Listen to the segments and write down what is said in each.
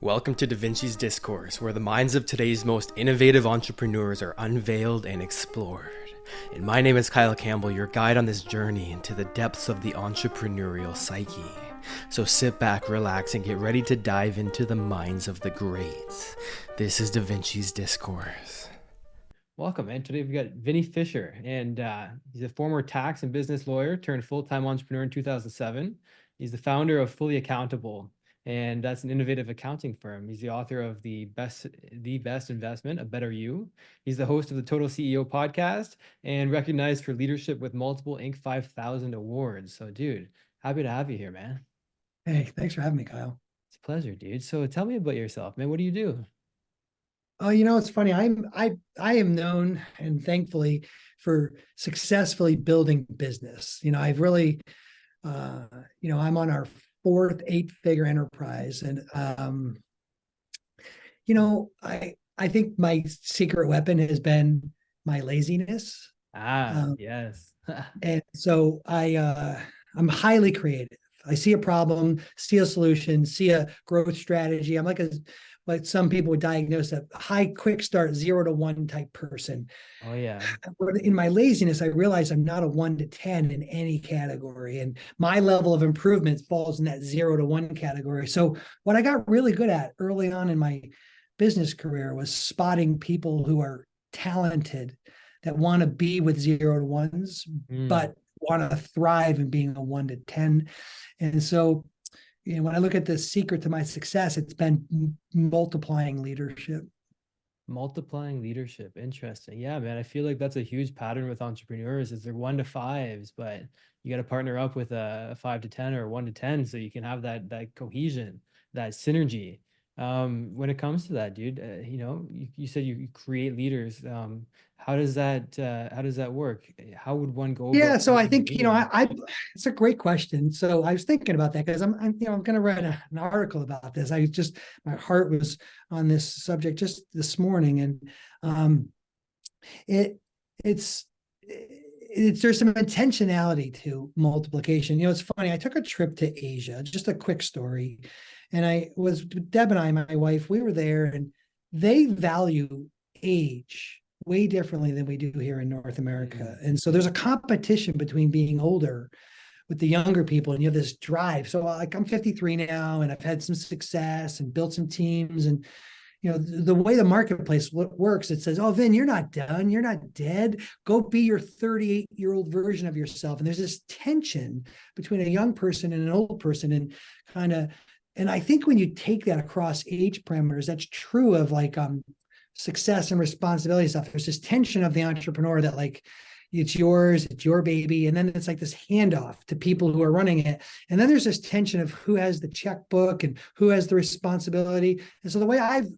Welcome to Vinci's Discourse, where the minds of today's most innovative entrepreneurs are unveiled and explored. And my name is Kyle Campbell, your guide on this journey into the depths of the entrepreneurial psyche. So sit back, relax, and get ready to dive into the minds of the greats. This is Vinci's Discourse. Welcome, man. Today we've got Vinnie Fisher, and he's a former tax and business lawyer turned full-time entrepreneur in 2007. He's the founder of Fully Accountable, and that's an innovative accounting firm. He's the author of The Best Investment, A Better You. He's the host of the Total CEO podcast and recognized for leadership with multiple Inc. 5000 awards. So, dude, happy to have you here, man. Hey, thanks for having me, Kyle. It's a pleasure, dude. So tell me about yourself, man. What do you do? Oh, it's funny. I am known, and thankfully, for successfully building business. I've really, I'm on our fourth 8-figure enterprise, and I think my secret weapon has been my laziness. Yes. And so I'm highly creative. I see a problem, see a solution, see a growth strategy. I'm like some people would diagnose a high quick start 0 to 1 type person. Oh yeah. But in my laziness, I realize I'm not a 1 to 10 in any category, and my level of improvement falls in that 0 to 1 category. So what I got really good at early on in my business career was spotting people who are talented that want to be with 0 to 1s, but want to thrive in being a 1 to 10. And so, when I look at the secret to my success, it's been multiplying leadership. Multiplying leadership. Interesting. Yeah, man. I feel like that's a huge pattern with entrepreneurs is they're 1 to 5s, but you got to partner up with a 5 to 10 or 1 to 10 so you can have that cohesion, that synergy. When it comes to that, dude, you said you create leaders. How does that work? How would one go about? Yeah, so I think it's a great question. So I was thinking about that because I'm going to write an article about this. My heart was on this subject just this morning, and there's some intentionality to multiplication. It's funny. I took a trip to Asia. Just a quick story. And I was Deb and I, my wife, we were there, and they value age way differently than we do here in North America. And so there's a competition between being older with the younger people, and you have this drive. So like I'm 53 now, and I've had some success and built some teams. And the way the marketplace works, it says, "Oh, Vin, you're not done. You're not dead. Go be your 38-year-old version of yourself." And there's this tension between a young person and an old person, and I think when you take that across age parameters, that's true of success and responsibility stuff. There's this tension of the entrepreneur that it's yours, it's your baby. And then it's like this handoff to people who are running it. And then there's this tension of who has the checkbook and who has the responsibility. And so the way I've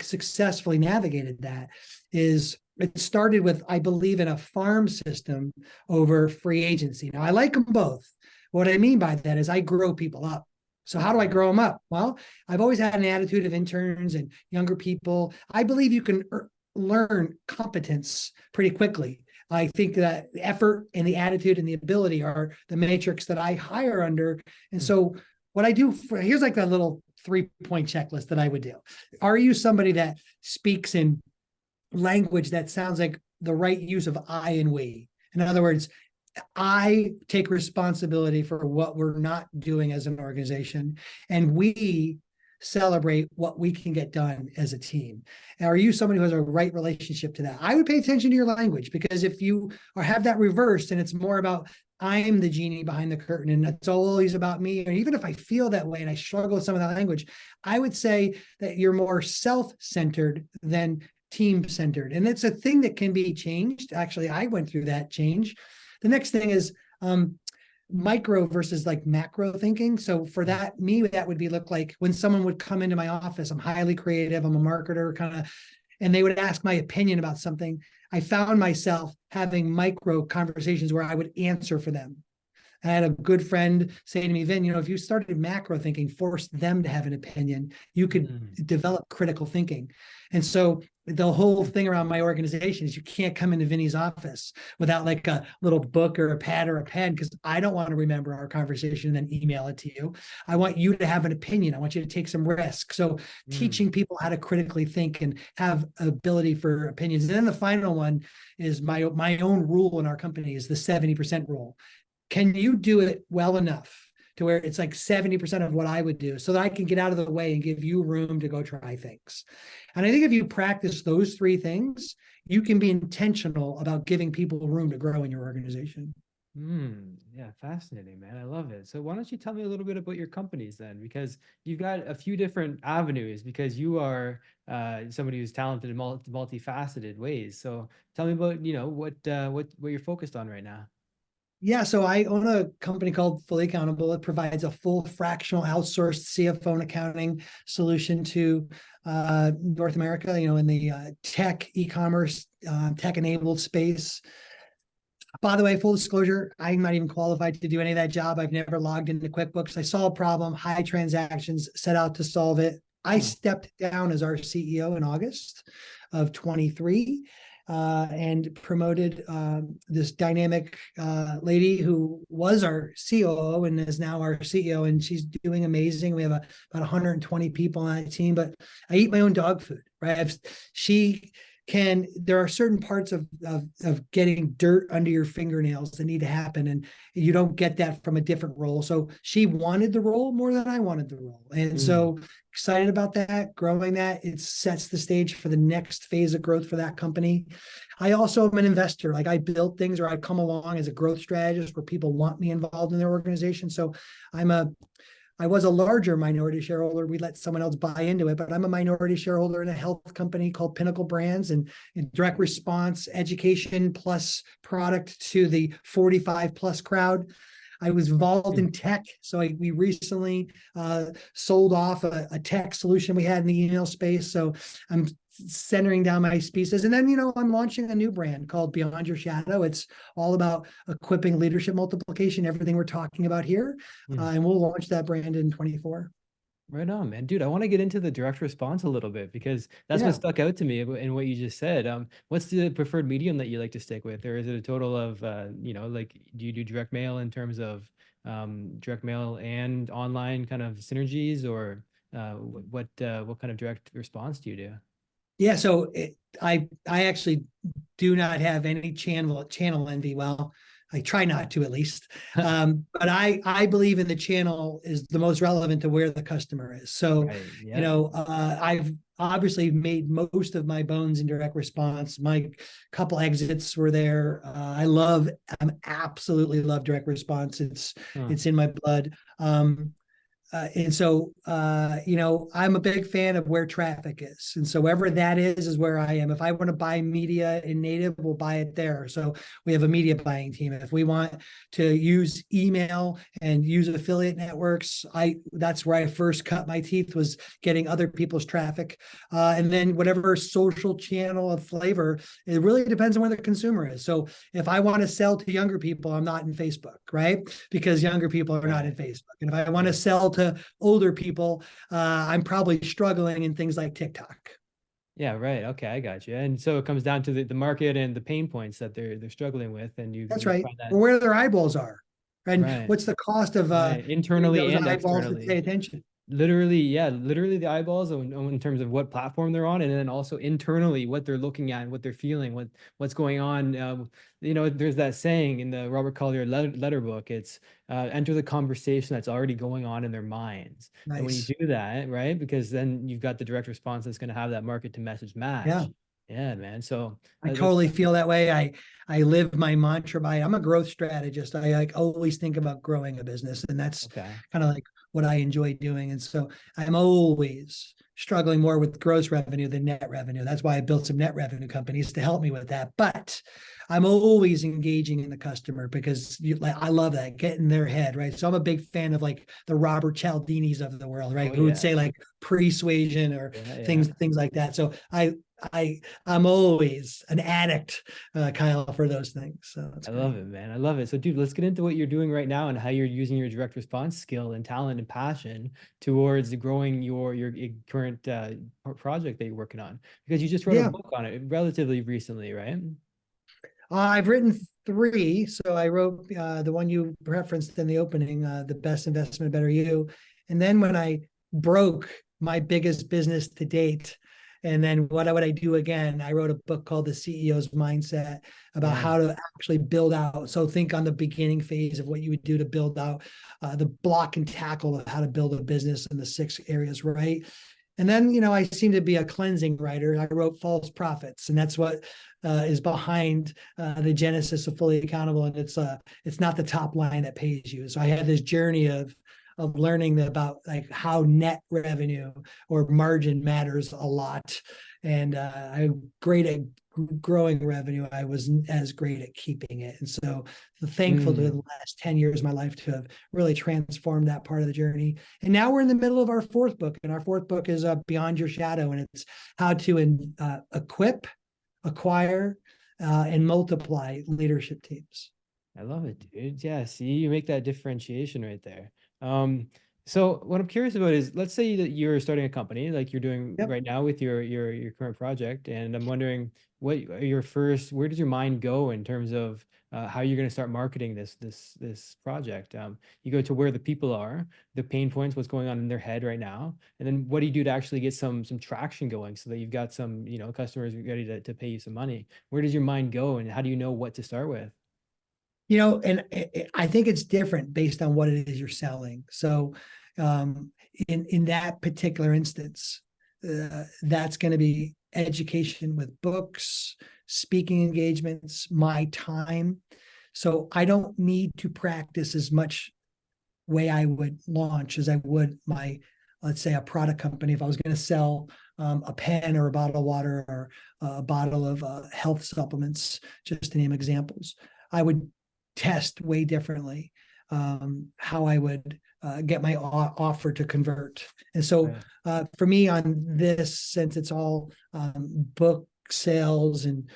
successfully navigated that is it started with, I believe in a farm system over free agency. Now I like them both. What I mean by that is I grow people up. So how do I grow them up? Well, I've always had an attitude of interns and younger people. I believe you can learn competence pretty quickly. I think that the effort and the attitude and the ability are the matrix that I hire under. And so what I do here's like a little 3-point checklist that I would do. Are you somebody that speaks in language that sounds like the right use of I and we? In other words, I take responsibility for what we're not doing as an organization, and we celebrate what we can get done as a team. And are you somebody who has a right relationship to that? I would pay attention to your language, because if you have that reversed and it's more about I'm the genie behind the curtain and it's always about me, or even if I feel that way and I struggle with some of that language, I would say that you're more self-centered than team-centered. And it's a thing that can be changed. Actually, I went through that change. The next thing is micro versus macro thinking. So for that would be look like when someone would come into my office. I'm highly creative. I'm a marketer and they would ask my opinion about something. I found myself having micro conversations where I would answer for them. I had a good friend say to me, Vin, if you started macro thinking, force them to have an opinion, you could develop critical thinking. And so the whole thing around my organization is you can't come into Vinny's office without like a little book or a pad or a pen, because I don't want to remember our conversation and then email it to you. I want you to have an opinion. I want you to take some risk. So teaching people how to critically think and have ability for opinions. And then the final one is my own rule in our company is the 70% rule. Can you do it well enough to where it's like 70% of what I would do so that I can get out of the way and give you room to go try things? And I think if you practice those three things, you can be intentional about giving people room to grow in your organization. Yeah, fascinating, man. I love it. So why don't you tell me a little bit about your companies then? Because you've got a few different avenues, because you are somebody who's talented in multifaceted ways. So tell me about, what you're focused on right now. Yeah, so I own a company called Fully Accountable. It provides a full fractional outsourced CFO and accounting solution to North America, in the tech, e-commerce, tech-enabled space. By the way, full disclosure, I'm not even qualified to do any of that job. I've never logged into QuickBooks. I saw a problem, high transactions, set out to solve it. I stepped down as our CEO in August of 23. And promoted this dynamic lady who was our COO and is now our CEO, and she's doing amazing. We have about 120 people on that team, but I eat my own dog food, right? There are certain parts of getting dirt under your fingernails that need to happen, and you don't get that from a different role. So she wanted the role more than I wanted the role. And so excited about that, growing that. It sets the stage for the next phase of growth for that company. I also am an investor. Like, I build things, or I come along as a growth strategist where people want me involved in their organization. So I was a larger minority shareholder. We let someone else buy into it, but I'm a minority shareholder in a health company called Pinnacle Brands, and in direct response, education plus product to the 45 plus crowd. I was involved in tech. So we recently sold off a tech solution we had in the email space. So I'm centering down my pieces. And then, I'm launching a new brand called Beyond Your Shadow. It's all about equipping leadership multiplication, everything we're talking about here. And we'll launch that brand in 24. Right on, man. Dude, I want to get into the direct response a little bit, because that's what stuck out to me in what you just said. What's the preferred medium that you like to stick with? Or is it a total of, like, do you do direct mail in terms of direct mail and online kind of synergies, or what kind of direct response do you do? Yeah, so I actually do not have any channel envy. Well, I try not to, at least. But I believe in the channel is the most relevant to where the customer is. So, I've obviously made most of my bones in direct response. My couple exits were there. I absolutely love direct response. It's in my blood. And so, I'm a big fan of where traffic is. And so wherever that is where I am. If I want to buy media in native, we'll buy it there. So we have a media buying team. If we want to use email and use affiliate networks, that's where I first cut my teeth, was getting other people's traffic. And then whatever social channel of flavor, it really depends on where the consumer is. So if I want to sell to younger people, I'm not in Facebook, right? Because younger people are not in Facebook. And if I want to sell to older people, I'm probably struggling in things like TikTok. Yeah, right. Okay, I got you. And so it comes down to the market and the pain points that they're struggling with, and that's right. Or where their eyeballs are, and what's the cost of internally and eyeballs externally. to pay attention. Literally the eyeballs in terms of what platform they're on, and then also internally what they're looking at, what they're feeling, what's going on. There's that saying in the Robert Collier letter book. It's enter the conversation that's already going on in their minds. Nice. And when you do that, right, because then you've got the direct response that's going to have that market to message match. Yeah, man. So I totally feel that way. I live my mantra I'm a growth strategist. I always think about growing a business, and that's kind of like what I enjoy doing. And so I'm always struggling more with gross revenue than net revenue. That's why I built some net revenue companies to help me with that. But I'm always engaging in the customer, because I love that, get in their head, right? So I'm a big fan of like the Robert Cialdinis of the world, right? Who would say like persuasion or things like that. So I'm always an addict, Kyle, for those things. So that's I great. love it, man. I love it. So, dude, let's get into what you're doing right now and how you're using your direct response skill and talent and passion towards growing your current project that you're working on. Because you just wrote a Yeah. book on it relatively recently, right? I've written three. So I wrote the one you referenced in the opening, The Best Investment, Better You. And then when I broke my biggest business to date, and then what would I do again? I wrote a book called The CEO's Mindset about Yeah. how to actually build out. So think on the beginning phase of what you would do to build out the block and tackle of how to build a business in the 6 areas, right? And then, I seem to be a cleansing writer. I wrote False Prophets, and that's what is behind the genesis of Fully Accountable. And it's not the top line that pays you. So I had this journey of learning about like how net revenue or margin matters a lot. And I'm great at growing revenue. I wasn't as great at keeping it. And so thankful to the last 10 years of my life to have really transformed that part of the journey. And now we're in the middle of our fourth book, and our fourth book is Beyond Your Shadow, and it's how to equip, acquire, and multiply leadership teams. I love it, dude. Yeah, see, you make that differentiation right there. So what I'm curious about is, let's say that you're starting a company like you're doing Yep. right now with your current project, and I'm wondering where does your mind go in terms of how you're going to start marketing this project? You go to where the people are, the pain points, what's going on in their head right now, and then what do you do to actually get some traction going so that you've got some customers ready to pay you some money? Where does your mind go, and how do you know what to start with? And I think it's different based on what it is you're selling. So, in that particular instance, that's going to be education with books, speaking engagements, my time. So I don't need to practice as much way I would launch as I would my, let's say, a product company. If I was going to sell a pen or a bottle of water or a bottle of health supplements, just to name examples, I would test way differently how I would get my offer to convert. And so for me on this, since it's all book sales and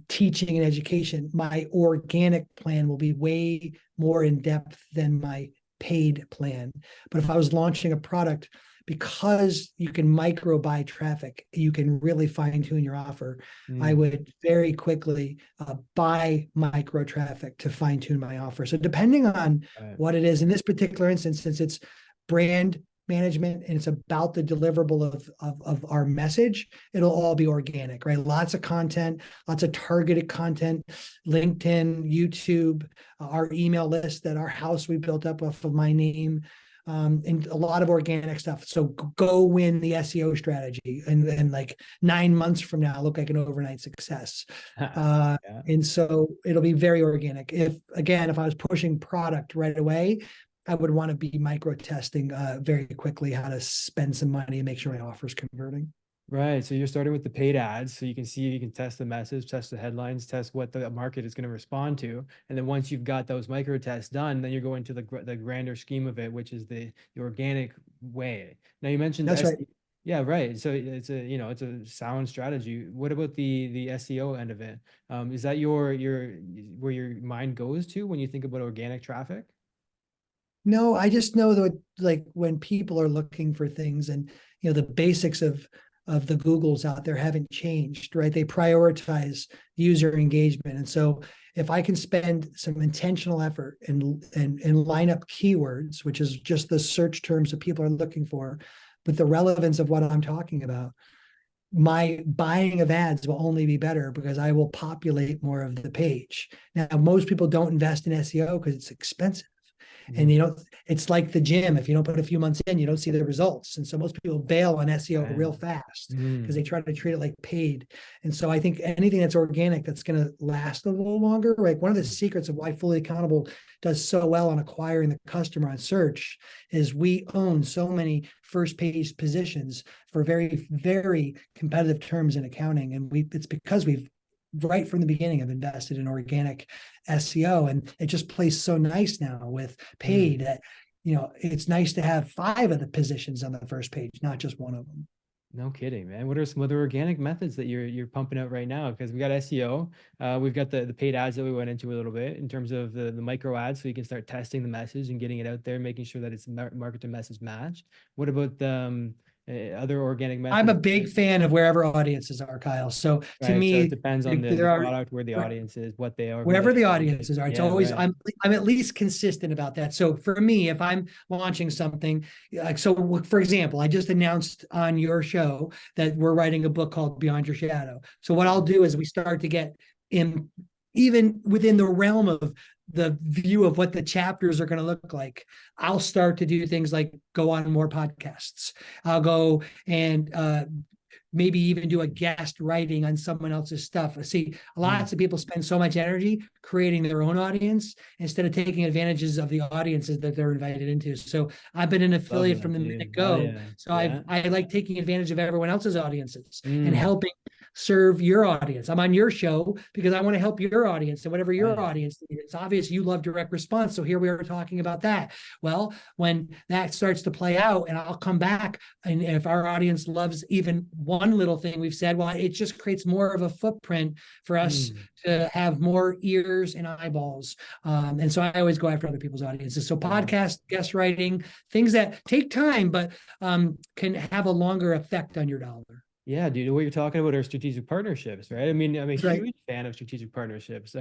teaching and education, my organic plan will be way more in depth than my paid plan. But if I was launching a product, because you can micro buy traffic, you can really fine tune your offer. I would very quickly buy micro traffic to fine tune my offer. So depending on what it is in this particular instance, since it's brand management and it's about the deliverable of our message, it'll all be organic, right? Lots of content, lots of targeted content, LinkedIn, YouTube, our email list that our house we built up off of my name, and a lot of organic stuff. So go win the SEO strategy, and like 9 months from now, look like an overnight success. And so it'll be very organic. If I was pushing product right away, I would want to be micro testing very quickly how to spend some money and make sure my offer is converting. Right. So you're starting with the paid ads. So you can test the message, test the headlines, test what the market is going to respond to. And then once you've got those micro tests done, then you're going to the grander scheme of it, which is the organic way. Now you mentioned That's right. Yeah, right. So it's a sound strategy. What about the SEO end of it? Is that your where your mind goes to when you think about organic traffic? No, I just know that like when people are looking for things, and the basics of the Googles out there haven't changed, right? They prioritize user engagement. And so if I can spend some intentional effort and line up keywords, which is just the search terms that people are looking for, with the relevance of what I'm talking about, my buying of ads will only be better because I will populate more of the page. Now, most people don't invest in SEO because it's expensive. And it's like the gym. If you don't put a few months in, you don't see the results. And so most people bail on SEO real fast because they try to treat it like paid. And so I think anything that's organic, that's going to last a little longer. Like one of the secrets of why Fully Accountable does so well on acquiring the customer on search is we own so many first page positions for very, very competitive terms in accounting. And it's because we've right from the beginning have invested in organic SEO, and it just plays so nice now with paid that it's nice to have 5 of the positions on the first page, not just one of them. No kidding, man. What are some other organic methods that you're pumping out right now? Because we got SEO, we've got the paid ads that we went into a little bit in terms of the micro ads, so you can start testing the message and getting it out there, making sure that it's market to message matched. What about other organic I'm a methods? big fan of wherever audiences are, Kyle. So to Right. So it me, depends on the there are product, where the audience is, what they are, who they wherever the are. audiences are. It's Yeah, always right. I'm at least consistent about that. So for me, if I'm launching something, like so, for example, I just announced on your show that we're writing a book called Beyond Your Shadow. So what I'll do is we start to get in, even within the realm of the view of what the chapters are going to look like. I'll start to do things like go on more podcasts. I'll go and maybe even do a guest writing on someone else's stuff. See, lots of people spend so much energy creating their own audience instead of taking advantages of the audiences that they're invited into. So I've been an Love affiliate from that, the minute dude. Hell go. yeah. So Yeah. I like taking advantage of everyone else's audiences and Mm, helping serve your audience. I'm on your show because I want to help your audience and whatever your right. audience needs. It's obvious you love direct response. So here we are talking about that. Well, when that starts to play out, and I'll come back, and if our audience loves even one little thing we've said, well, it just creates more of a footprint for us Mm, to have more ears and eyeballs. And so I always go after other people's audiences. So love podcast, guest writing, things that take time, but can have a longer effect on your dollar. Yeah, dude, what you're talking about are strategic partnerships, right? I mean, I'm a That's right. huge fan of strategic partnerships.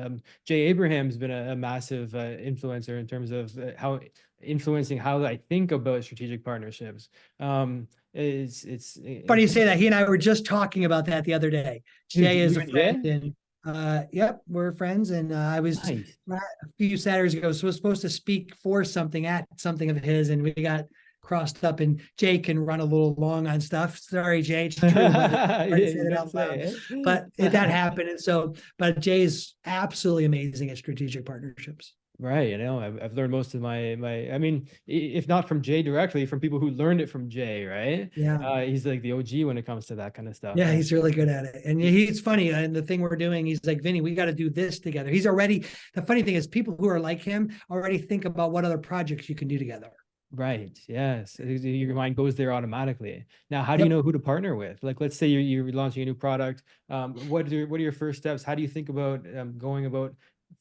Jay Abraham's been a massive influencer in terms of how influencing how I think about strategic partnerships. It's Funny you say important. that. He and I were just talking about that the other day. Jay is You a and friend, Jay? and yep, we're friends. And I was Nice. a few Saturdays ago, so I was supposed to speak for something at something of his, and we got crossed up. And Jay can run a little long on stuff. Sorry, Jay, it's true, but Yeah, I said you it don't out loud. say, But that eh? happened, and so, but Jay's absolutely amazing at strategic partnerships. Right, you know, I've learned most of I mean, if not from Jay directly, from people who learned it from Jay, right? Yeah. He's like the OG when it comes to that kind of stuff. Yeah, And he's really good at it. And he's funny. And the thing we're doing, he's like, Vinny, we got to do this together. He's already, the funny thing is, people who are like him already think about what other projects you can do together. right, yes, your mind goes there automatically. Now, how do you Yep. know who to partner with? Like, let's say you're launching a new product. What are your first steps? How do you think about going about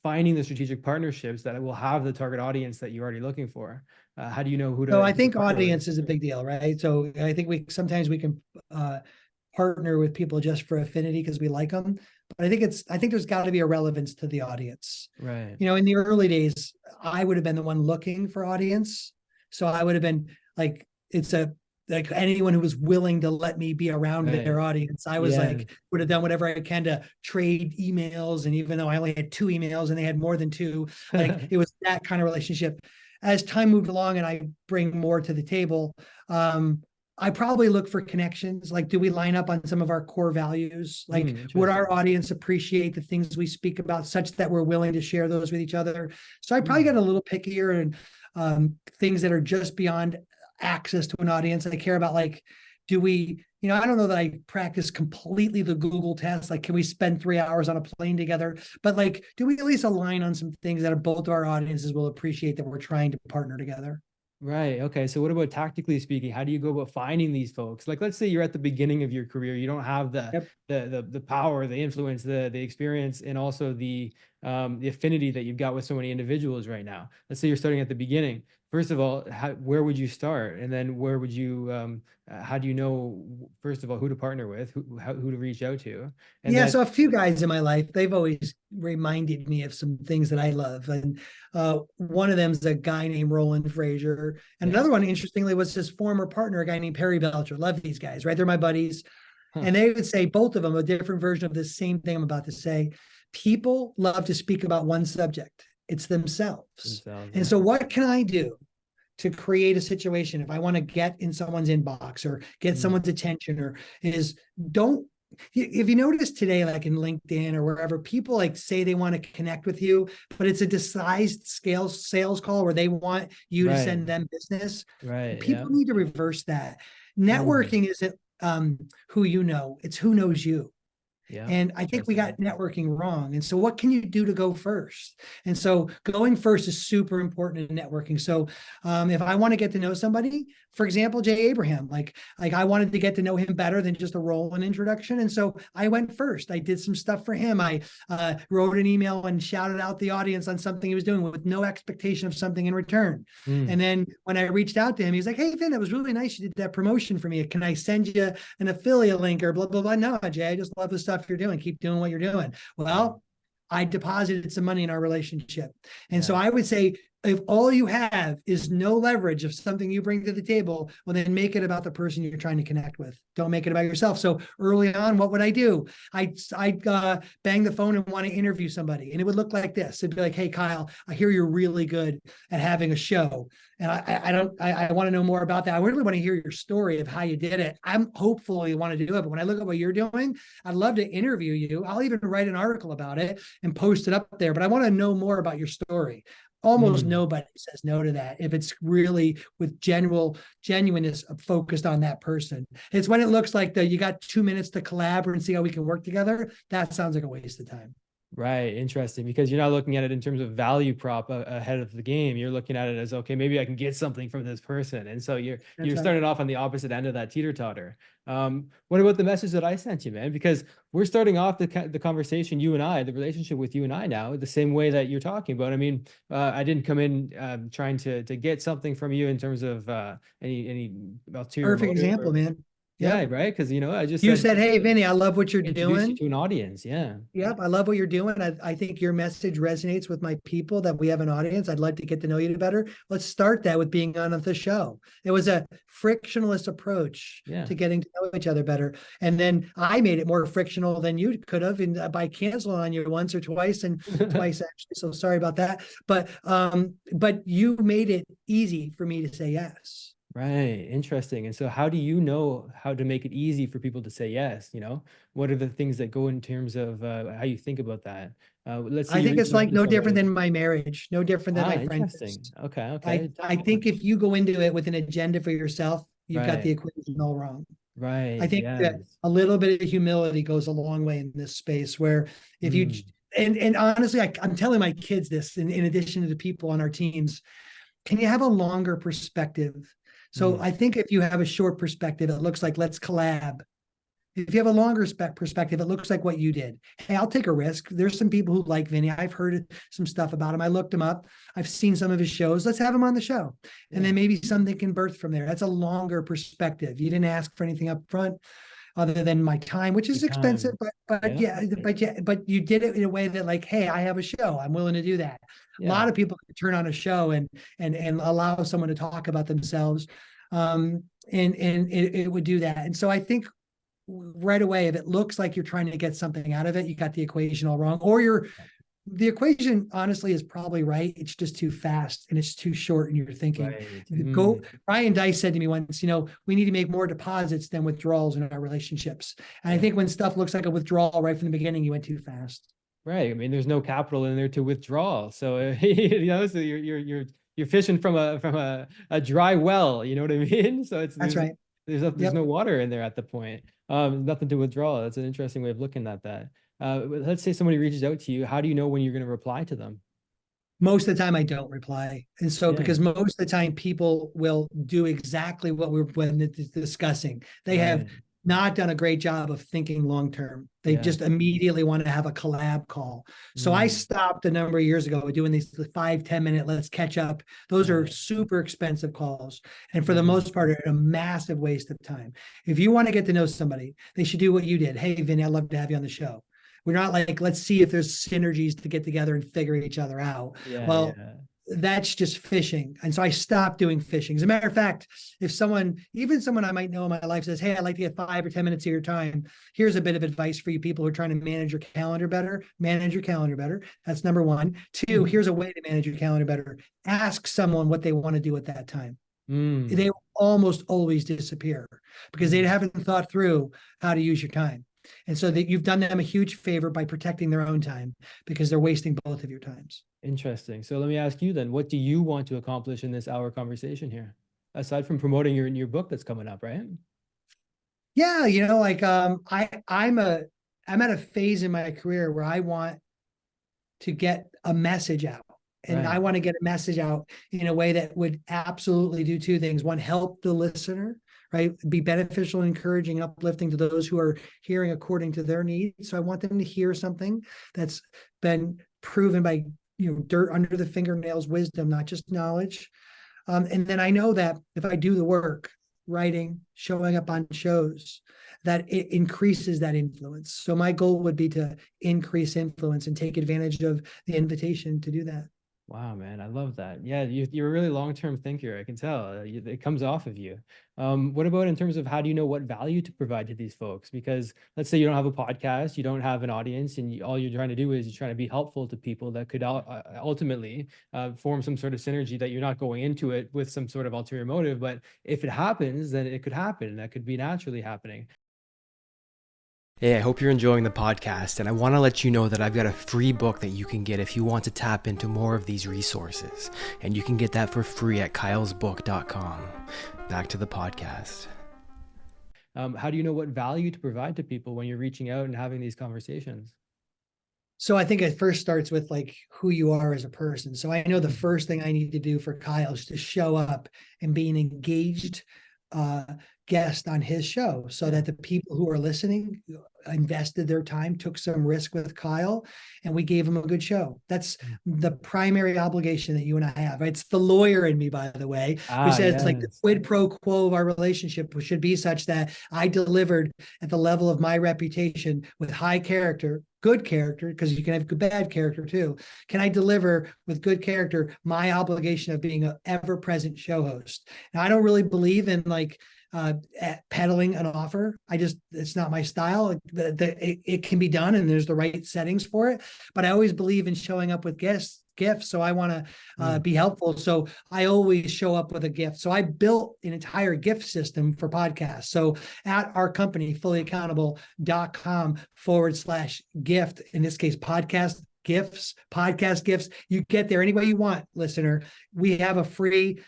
finding the strategic partnerships that will have the target audience that you're already looking for? How do you know So I who to think partner with? audience is a big deal, right? So I think sometimes we can partner with people just for affinity because we like them. But I think there's got to be a relevance to the audience. Right, You know, in the early days, I would have been the one looking for audience. So I would have been like, it's a, like anyone who was willing to let me be around right, their audience. I was yeah. like, would have done whatever I can to trade emails. And even though I only had two emails and they had more than two, like it was that kind of relationship. As time moved along and I bring more to the table, I probably look for connections. Like, do we line up on some of our core values? Like, would our Interesting. audience appreciate the things we speak about such that we're willing to share those with each other? So I probably get Mm, a little pickier and things that are just beyond access to an audience. I care about, like, do we, you know, I don't know that I practice completely the Google test. Like, can we spend 3 hours on a plane together? But like, do we at least align on some things that both of our audiences will appreciate that we're trying to partner together? right. Okay. So what about tactically speaking? How do you go about finding these folks? Like, let's say you're at the beginning of your career, you don't have Yep. the power, the influence, the experience, and also the affinity that you've got with so many individuals right now. Let's say you're starting at the beginning. First of all, where would you start? And then where would you how do you know, first of all, who to partner with, who to reach out to? And Yeah, then so a few guys in my life, they've always reminded me of some things that I love. And one of them is a guy named Roland Frazier. And yeah. another one, interestingly, was his former partner, a guy named Perry Belcher. Love these guys, right? They're my buddies. Huh. And they would say, both of them, a different version of the same thing I'm about to say. People love to speak about one subject, it's themselves. Themselves, And yeah. so, what can I do to create a situation if I want to get in someone's inbox or get Mm, someone's attention, or is don't, if you notice today, like in LinkedIn or wherever, people like say they want to connect with you, but it's a disguised scale sales call where they want you to right, send them business. right, yeah. People need to reverse that. Mm, Networking isn't who you know, it's who knows you. yeah, And I think we interesting. got networking wrong. And so, what can you do to go first? And so, going first is super important in networking. So, if I want to get to know somebody, for example, Jay Abraham, like I wanted to get to know him better than just a role and introduction. And so I went first. I did some stuff for him. I wrote an email and shouted out the audience on something he was doing with no expectation of something in return. And then when I reached out to him, he's like, hey, Vin, that was really nice. You did that promotion for me. Can I send you an affiliate link or blah, blah, blah? No, Jay, I just love the stuff you're doing. Keep doing what you're doing. Well, I deposited some money in our relationship. And so I would say, if all you have is no leverage of something you bring to the table, well, then make it about the person you're trying to connect with. Don't make it about yourself. So early on, what would I do? I'd bang the phone and want to interview somebody. And it would look like this. It'd be like, hey, Kyle, I hear you're really good at having a show. And I want to know more about that. I really want to hear your story of how you did it. I'm hopeful you want to do it. But when I look at what you're doing, I'd love to interview you. I'll even write an article about it and post it up there. But I want to know more about your story. Almost nobody says no to that if it's really with genuineness focused on that person. It's when it looks like you got 2 minutes to collaborate and see how we can work together. That sounds like a waste of time. Right. Interesting. Because you're not looking at it in terms of value prop ahead of the game. You're looking at it as, okay, maybe I can get something from this person. And so you're starting off on the opposite end of that teeter-totter. What about the message that I sent you, man? Because we're starting off the conversation, you and I, the relationship with you and I now, the same way that you're talking about. I mean, I didn't come in trying to get something from you in terms of any ulterior Perfect example, man. Yeah, right. Because I just said, hey, Vinny, I love what you're doing. You to an audience. Yeah. Yep. I love what you're doing. I think your message resonates with my people, that we have an audience. I'd like to get to know you better. Let's start that with being on the show. It was a frictionless approach to getting to know each other better. And then I made it more frictional than you could have by canceling on you once or twice, and twice actually. So sorry about that. But you made it easy for me to say yes. Right. Interesting. And so how do you know how to make it easy for people to say yes? What are the things that go in terms of how you think about that? Let's say I think it's like no different than my marriage, no different than my friends. Interesting. Okay. I think if you go into it with an agenda for yourself, you've got the equation all wrong. Right. I think that a little bit of humility goes a long way in this space, where if you, and honestly, I'm telling my kids this in addition to the people on our teams, can you have a longer perspective? So I think if you have a short perspective, it looks like, let's collab. If you have a longer perspective, it looks like what you did. Hey, I'll take a risk. There's some people who like Vinny. I've heard some stuff about him. I looked him up. I've seen some of his shows. Let's have him on the show. And then maybe something can birth from there. That's a longer perspective. You didn't ask for anything up front other than my time, which is expensive, but you did it in a way that, like, hey, I have a show. I'm willing to do that. A lot of people can turn on a show and allow someone to talk about themselves. And it would do that. And so I think right away, if it looks like you're trying to get something out of it, you got the equation all wrong, or the equation honestly is probably right. It's just too fast and it's too short in your thinking. Ryan Dice said to me once, we need to make more deposits than withdrawals in our relationships. And I think when stuff looks like a withdrawal right from the beginning, you went too fast. Right. I mean, there's no capital in there to withdraw. So, so you're fishing from a dry well, you know what I mean? So that's right. There's no water in there at the point. Nothing to withdraw. That's an interesting way of looking at that. Let's say somebody reaches out to you. How do you know when you're going to reply to them? Most of the time I don't reply. And so because most of the time people will do exactly what we're discussing. They have not done a great job of thinking long-term. They just immediately want to have a collab call. So I stopped a number of years ago doing these 5-10 minute, let's catch up. Those are super expensive calls. And for the most part, are a massive waste of time. If you want to get to know somebody, they should do what you did. Hey, Vinny, I'd love to have you on the show. We're not like, let's see if there's synergies to get together and figure each other out. That's just fishing. And so I stopped doing fishing. As a matter of fact, if even someone I might know in my life says, hey, I'd like to get 5 or 10 minutes of your time. Here's a bit of advice for you people who are trying to manage your calendar better. Manage your calendar better. That's number one. 2, here's a way to manage your calendar better. Ask someone what they want to do at that time. They will almost always disappear because they haven't thought through how to use your time. And so that you've done them a huge favor by protecting their own time, because they're wasting both of your times. Interesting. So let me ask you then, what do you want to accomplish in this hour conversation here? Aside from promoting your book that's coming up, right? Yeah. I'm at a phase in my career where I want to get a message out. And I Right. want to get a message out in a way that would absolutely do two things. One, help the listener, right? Be beneficial, encouraging, uplifting to those who are hearing according to their needs. So I want them to hear something that's been proven by, dirt under the fingernails, wisdom, not just knowledge. And then I know that if I do the work, writing, showing up on shows, that it increases that influence. So my goal would be to increase influence and take advantage of the invitation to do that. Wow, man, I love that. Yeah, you're a really long-term thinker. I can tell. It comes off of you. What about in terms of how do you know what value to provide to these folks? Because let's say you don't have a podcast, you don't have an audience, and all you're trying to do is you're trying to be helpful to people that could ultimately form some sort of synergy that you're not going into it with some sort of ulterior motive. But if it happens, then it could happen. That could be naturally happening. Hey, I hope you're enjoying the podcast, and I want to let you know that I've got a free book that you can get if you want to tap into more of these resources, and you can get that for free at kylesbook.com. Back to the podcast. How do you know what value to provide to people when you're reaching out and having these conversations? So I think it first starts with like who you are as a person. So I know the first thing I need to do for Kyle is to show up and be an engaged guest on his show, so that the people who are listening invested their time, took some risk with Kyle, and we gave him a good show. That's the primary obligation that you and I have. It's the lawyer in me, by the way, who says like the quid pro quo of our relationship should be such that I delivered at the level of my reputation with high character, good character, because you can have good bad character too. Can I deliver with good character my obligation of being an ever-present show host? Now, I don't really believe in like peddling an offer. It's not my style. It can be done, and there's the right settings for it. But I always believe in showing up with gifts. So I want to be helpful. So I always show up with a gift. So I built an entire gift system for podcasts. So at our company, fullyaccountable.com/gift, in this case, podcast gifts, you get there any way you want, listener. We have a free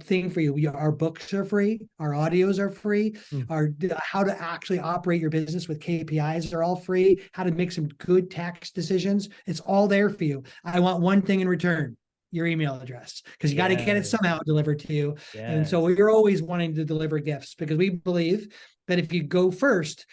thing for you. Our books are free, our audios are free, our how to actually operate your business with KPIs are all free, how to make some good tax decisions. It's all there for you. I want one thing in return: your email address, because you got to get it somehow delivered to you. And so we're always wanting to deliver gifts, because we believe that if you go first,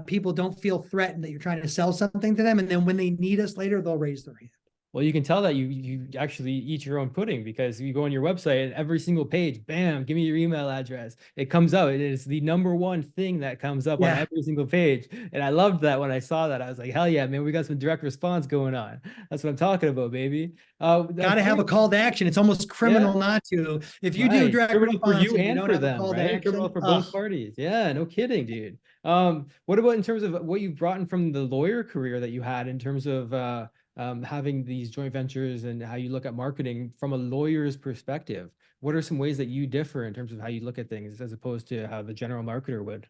people don't feel threatened that you're trying to sell something to them. And then when they need us later, they'll raise their hand. Well, you can tell that you actually eat your own pudding, because you go on your website and every single page, bam, give me your email address. It comes out. It is the number one thing that comes up on every single page. And I loved that when I saw that. I was like, hell yeah, man, we got some direct response going on. That's what I'm talking about, baby. Got to have a call to action. It's almost criminal not to. If you do direct criminal for response you and you and don't for have a them, call to right? action, Criminal for both parties. Yeah, no kidding, dude. What about in terms of what you've brought in from the lawyer career that you had, in terms of having these joint ventures and how you look at marketing from a lawyer's perspective? What are some ways that you differ in terms of how you look at things as opposed to how the general marketer would?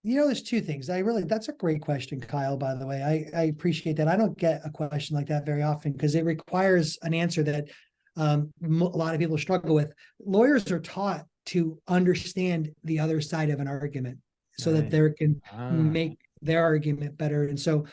There's two things. That's a great question, Kyle, by the way. I appreciate that. I don't get a question like that very often, because it requires an answer that a lot of people struggle with. Lawyers are taught to understand the other side of an argument so that they can make their argument better. And so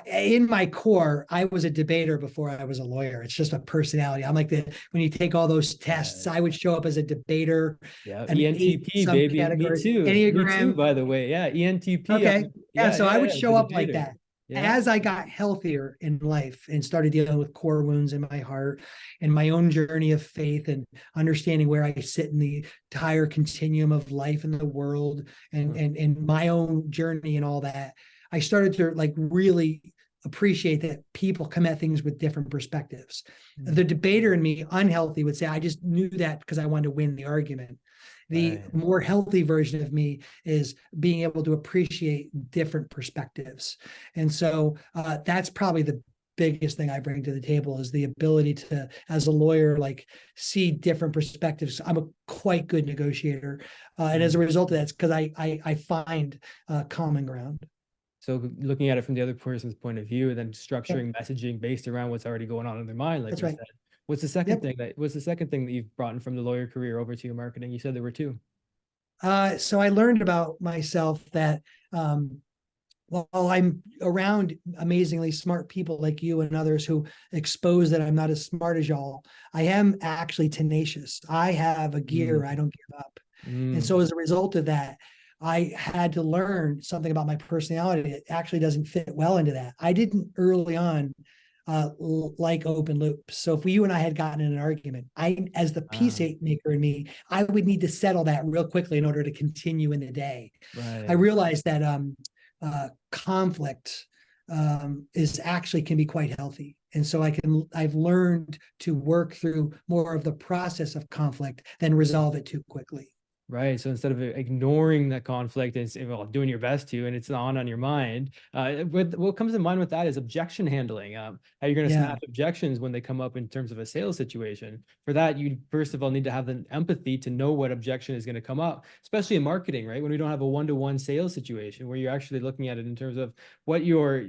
in my core, I was a debater before I was a lawyer. It's just a personality. I'm like when you take all those tests, I would show up as a debater. Yeah, an ENTP, baby. category, Me too. Enneagram. Me too, by the way. Yeah, ENTP. Okay. So I would show the up like debater. that. As I got healthier in life and started dealing with core wounds in my heart and my own journey of faith and understanding where I sit in the entire continuum of life in the world and my own journey and all that, I started to like really appreciate that people come at things with different perspectives. The debater in me, unhealthy, would say, I just knew that because I wanted to win the argument. The more healthy version of me is being able to appreciate different perspectives. And so that's probably the biggest thing I bring to the table, is the ability to, as a lawyer, like see different perspectives. I'm a quite good negotiator. And as a result of that, it's because I find common ground. So looking at it from the other person's point of view, and then structuring messaging based around what's already going on in their mind, like you said. What's the second thing that you've brought in from the lawyer career over to your marketing? You said there were two. So I learned about myself that while I'm around amazingly smart people like you and others who expose that I'm not as smart as y'all, I am actually tenacious. I have a gear, I don't give up. And so Mm. as a result of that, I had to learn something about my personality that actually doesn't fit well into that. I didn't early on like open loops. So if you and I had gotten in an argument, as the peace Ah, maker in me, I would need to settle that real quickly in order to continue in the day. I right. realized that conflict is actually can be quite healthy. And so I've learned to work through more of the process of conflict than resolve it too quickly. Right. So instead of ignoring that conflict and well, doing your best to, and it's on your mind, what comes to mind with that is objection handling. How you're going to Yeah. smash objections when they come up in terms of a sales situation. For that, you first of all need to have the empathy to know what objection is going to come up, especially in marketing, right? When we don't have a one-to-one sales situation where you're actually looking at it in terms of what you're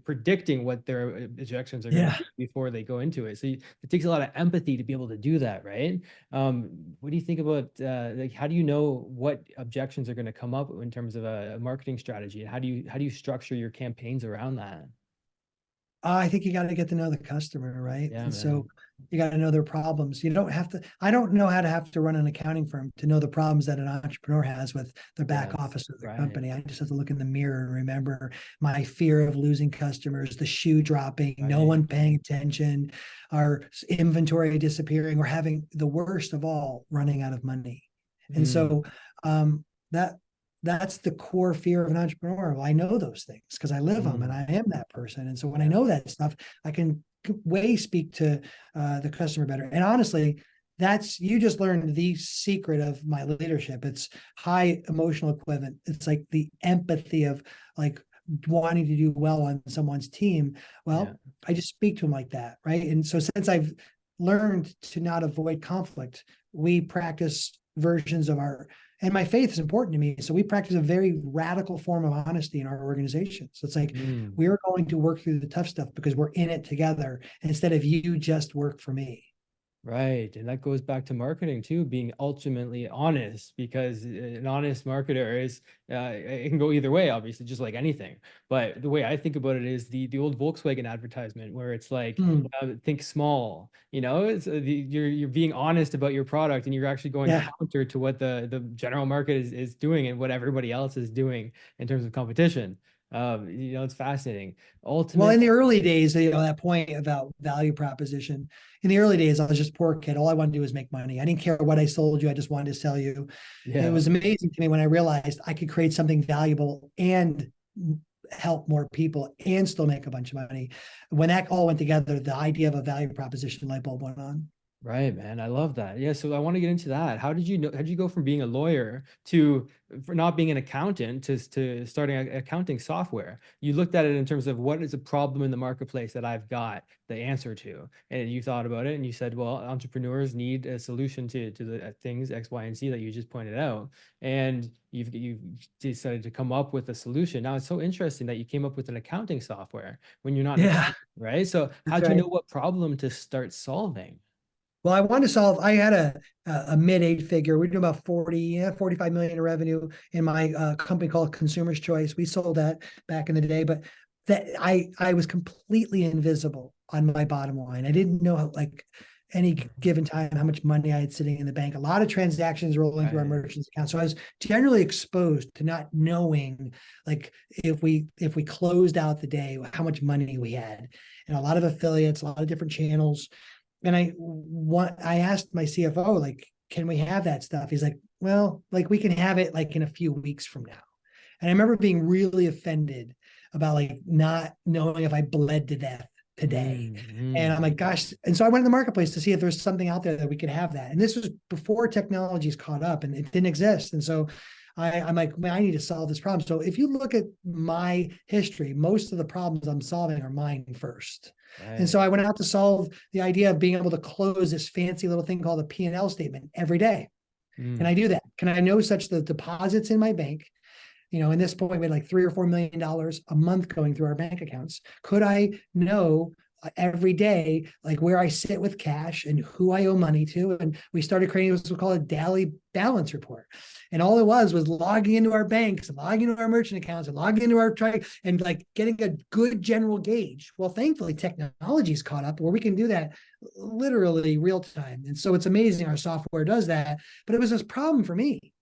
predicting what their objections are going to Yeah. be before they go into it. So it takes a lot of empathy to be able to do that, right? What do you think about like how do you know what objections are going to come up in terms of a marketing strategy? How do you structure your campaigns around that? I think you got to get to know the customer, right? Yeah, And so man. you got to know their problems. You don't have to, I don't know how to have to run an accounting firm to know the problems that an entrepreneur has with the back Yes, office of the right, company. I just have to look in the mirror and remember my fear of losing customers, the shoe dropping, no right. one paying attention, our inventory disappearing, or having the worst of all, running out of money. And Mm, so um, that that's the core fear of an entrepreneur. Well, I know those things because I live them and mm, I am that person. And so when I yeah, know that stuff, I can way speak to the customer better. And honestly, that's you just learned the secret of my leadership. It's high emotional equivalent. It's like the empathy of like wanting to do well on someone's team. yeah. Well, I just speak to them like that, right? And so since I've learned to not avoid conflict, we practice versions of our and my faith is important to me. So we practice a very radical form of honesty in our organization. So it's like Mm. we're going to work through the tough stuff because we're in it together instead of you just work for me. Right. And that goes back to marketing too, being ultimately honest, because an honest marketer is, it can go either way, obviously, just like anything. But the way I think about it is the old Volkswagen advertisement where it's like, Hmm. think small, it's you're being honest about your product and you're actually going Yeah. counter to what the general market is doing and what everybody else is doing in terms of competition. It's fascinating. Well, in Ultimate, the early days, that point about value proposition, in the early days, I was just a poor kid. All I wanted to do was make money. I didn't care what I sold you. I just wanted to sell you. It yeah. was amazing to me when I realized I could create something valuable and help more people and still make a bunch of money. When that all went together, the idea of a value proposition light bulb went on. Right, man. I love that. Yeah. So I want to get into that. How did you go from being a lawyer to for not being an accountant to starting accounting software? You looked at it in terms of what is a problem in the marketplace that I've got the answer to. And you thought about it and you said, well, entrepreneurs need a solution to the things X, Y, and Z that you just pointed out. And you've decided to come up with a solution. Now it's so interesting that you came up with an accounting software when you're not an Yeah, accountant, right? So that's how'd you right. know what problem to start solving? Well, I wanted to solve. I had a mid eight figure. We do about 40, yeah, 45 million in revenue in my company called Consumers Choice. We sold that back in the day, but that I was completely invisible on my bottom line. I didn't know how, like any given time how much money I had sitting in the bank. A lot of transactions rolling through our Right. merchants account. So I was generally exposed to not knowing like if we closed out the day, how much money we had. And a lot of affiliates, a lot of different channels and I asked my CFO, like, can we have that stuff? He's like, well, like we can have it like in a few weeks from now. And I remember being really offended about like not knowing if I bled to death today. And I'm Mm. like, gosh. And so I went to the marketplace to see if there's something out there that we could have that. And this was before technology's caught up and it didn't exist. And so I'm like, man, I need to solve this problem. So if you look at my history, most of the problems I'm solving are mine first. And so Right. I went out to solve the idea of being able to close this fancy little thing called a P&L statement every day. Can Mm. I do that? Can I know such the deposits in my bank? In this point, we had like $3 or $4 million a month going through our bank accounts. Could I know every day, like where I sit with cash and who I owe money to. And we started creating what's called a daily balance report. And all it was logging into our banks and logging into our merchant accounts and logging into our and like getting a good general gauge. Well, thankfully, technology's caught up where we can do that literally real time. And so it's amazing our software does that. But it was this problem for me.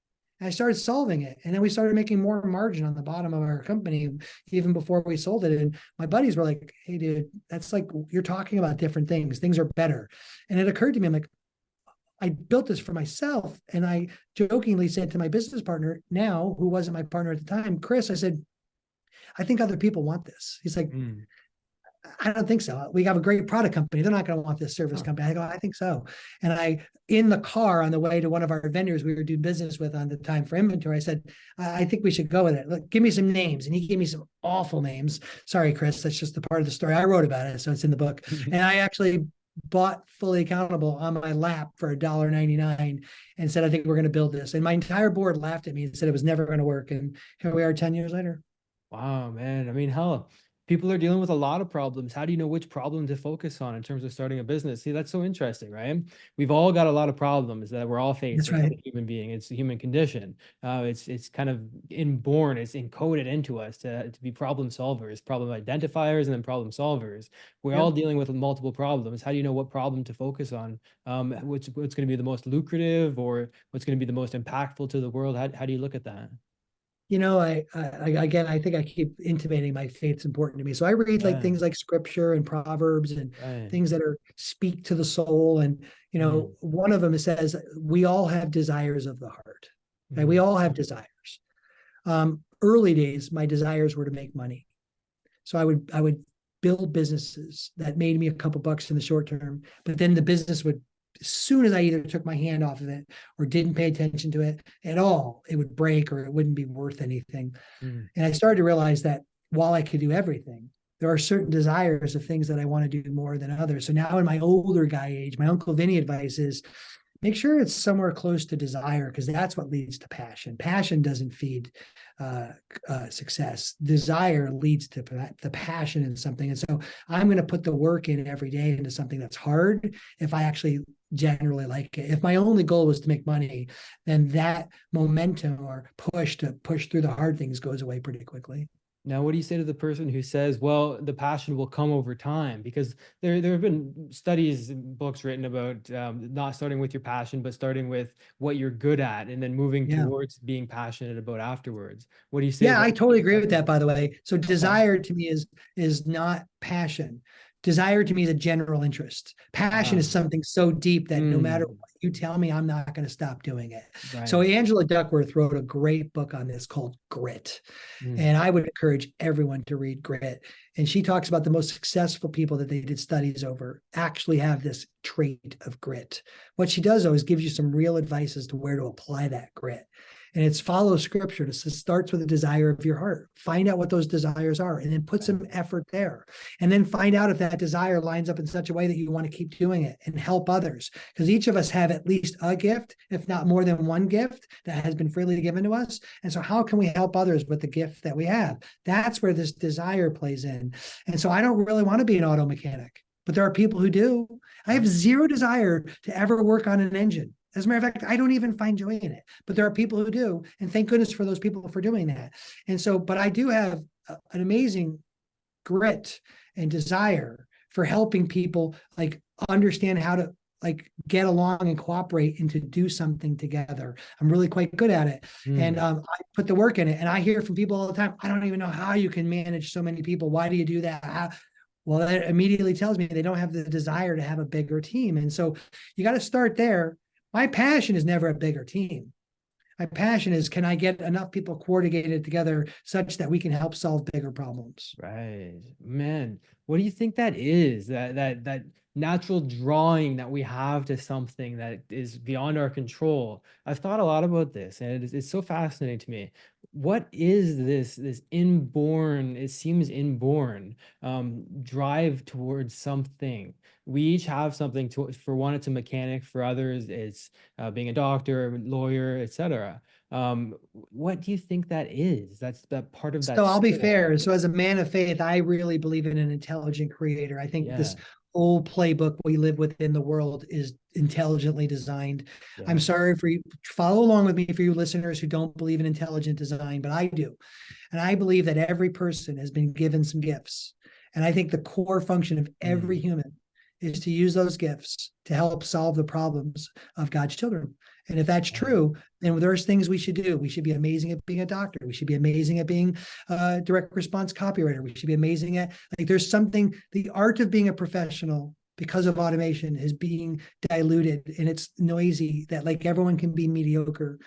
I started solving it. And then we started making more margin on the bottom of our company, even before we sold it. And my buddies were like, hey, dude, that's like, you're talking about different things. Things are better. And it occurred to me, I'm like, I built this for myself. And I jokingly said to my business partner now, who wasn't my partner at the time, Chris, I said, I think other people want this. He's like, I don't think so. We have a great product company. They're not going to want this service company. I go, I think so. And in the car on the way to one of our vendors we were doing business with on the time for inventory, I said, I think we should go with it. Look, give me some names. And he gave me some awful names. Sorry, Chris. That's just the part of the story. I wrote about it, so it's in the book. And I actually bought Fully Accountable on my lap for $1.99 and said, I think we're going to build this. And my entire board laughed at me and said it was never going to work. And here we are 10 years later. Wow, man. I mean, hell, people are dealing with a lot of problems. How do you know which problem to focus on in terms of starting a business? See, that's so interesting, right? We've all got a lot of problems that we're all facing as a human being. It's a human condition. It's kind of inborn. It's encoded into us to be problem solvers, problem identifiers, and then problem solvers. We're all dealing with multiple problems. How do you know what problem to focus on? What's going to be the most lucrative or what's going to be the most impactful to the world? How do you look at that? You know, again, I think I keep intimating my faith's important to me. So I read like things like scripture and proverbs and things that speak to the soul. And, you know, one of them says we all have desires of the heart. Right? We all have desires. Early days, my desires were to make money. So I would build businesses that made me a couple bucks in the short term, but then the business would, as soon as I either took my hand off of it or didn't pay attention to it at all, it would break or it wouldn't be worth anything. And I started to realize that while I could do everything, there are certain desires of things that I want to do more than others. So now in my older guy age, my Uncle Vinnie advice is make sure it's somewhere close to desire, because that's what leads to passion. Passion doesn't feed success. Desire leads to the passion in something. And so I'm going to put the work in every day into something that's hard if I actually generally like it. If my only goal was to make money, then that momentum or push to push through the hard things goes away pretty quickly. Now, what do you say to the person who says, well, the passion will come over time? Because there have been studies and books written about not starting with your passion, but starting with what you're good at and then moving towards being passionate about afterwards. What do you say? Yeah, I totally agree with that, by the way. So desire to me is not passion. Desire to me is a general interest. Passion is something so deep that no matter what you tell me, I'm not going to stop doing it. So Angela Duckworth wrote a great book on this called Grit. And I would encourage everyone to read Grit. And she talks about the most successful people that they did studies over actually have this trait of grit. What she does, though, is gives you some real advice as to where to apply that grit. And it's follow scripture. It starts with a desire of your heart. Find out what those desires are and then put some effort there. And then find out if that desire lines up in such a way that you want to keep doing it and help others. Because each of us have at least a gift, if not more than one gift that has been freely given to us. And so how can we help others with the gift that we have? That's where this desire plays in. And so I don't really want to be an auto mechanic, but there are people who do. I have zero desire to ever work on an engine. As a matter of fact, I don't even find joy in it, but there are people who do. And thank goodness for those people for doing that. And so, but I do have an amazing grit and desire for helping people like understand how to like get along and cooperate and to do something together. I'm really quite good at it. And I put the work in it. And I hear from people all the time, I don't even know how you can manage so many people. Why do you do that? Well, that immediately tells me they don't have the desire to have a bigger team. And so you got to start there. My passion is never a bigger team. My passion is, can I get enough people coordinated together such that we can help solve bigger problems? Right, man. What do you think that is? That natural drawing that we have to something that is beyond our control. I've thought a lot about this, and it's so fascinating to me. What is this inborn, it seems inborn, drive towards something? We each have something. For one, it's a mechanic. For others, it's being a doctor, lawyer, etc. What do you think that is? That's that part of that So I'll be soul. fair. So as a man of faith, I really believe in an intelligent creator. I think Yeah, this whole playbook we live within the world is intelligently designed. I'm yeah. sorry for you, follow along with me for you listeners who don't believe in intelligent design, but I do. And I believe that every person has been given some gifts. And I think the core function of every Mm, human is to use those gifts to help solve the problems of God's children. And if that's right. true, then there's things we should do. We should be amazing at being a doctor. We should be amazing at being a direct response copywriter. We should be amazing at, like, there's something, the art of being a professional because of automation is being diluted, and it's noisy that like everyone can be mediocre,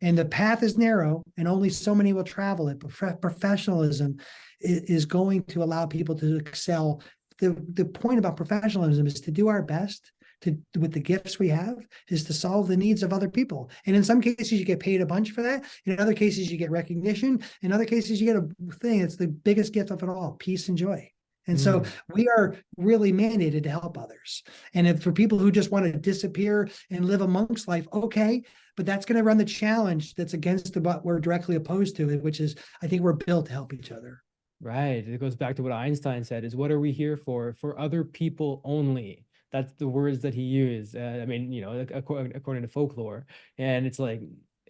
and the path is narrow and only so many will travel it. But professionalism is going to allow people to excel. The point about professionalism is to do our best to, with the gifts we have, is to solve the needs of other people. And in some cases, you get paid a bunch for that. In other cases, you get recognition. In other cases, you get a thing. It's the biggest gift of it all, peace and joy. And so Mm. we are really mandated to help others. And if for people who just want to disappear and live a monk's life, okay, but that's going to run the challenge that's against what we're directly opposed to, which is I think we're built to help each other. Right. It goes back to what Einstein said, is what are we here for? For other people only. That's the words that he used. I mean, according to folklore. And it's like,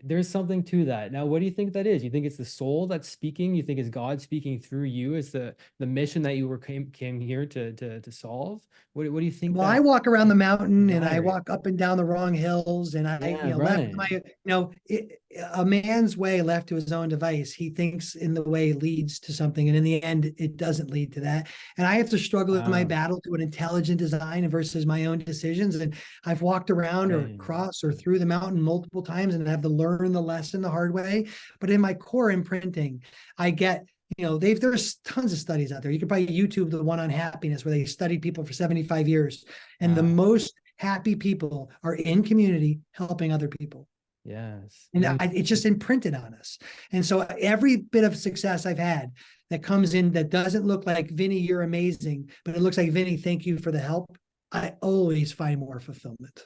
there's something to that. Now, what do you think that is? You think it's the soul that's speaking? You think it's God speaking through you? It's the mission that you came here to solve? What do you think Well, I that walk around the mountain and I matters? walk up and down the wrong hills, and I, Yeah, left right. my, a man's way left to his own device. He thinks in the way leads to something, and in the end, it doesn't lead to that. And I have to struggle with my Wow. battle to an intelligent design versus my own decisions. And I've walked around or Right. across or through the mountain multiple times and have to learn the lesson the hard way. But in my core imprinting, I get, there's tons of studies out there. You can probably YouTube the one on happiness where they studied people for 75 years, and the Wow. most happy people are in community helping other people. Yes. And it's just imprinted on us. And so every bit of success I've had that comes in that doesn't look like, Vinny, you're amazing, but it looks like, Vinny, thank you for the help, I always find more fulfillment.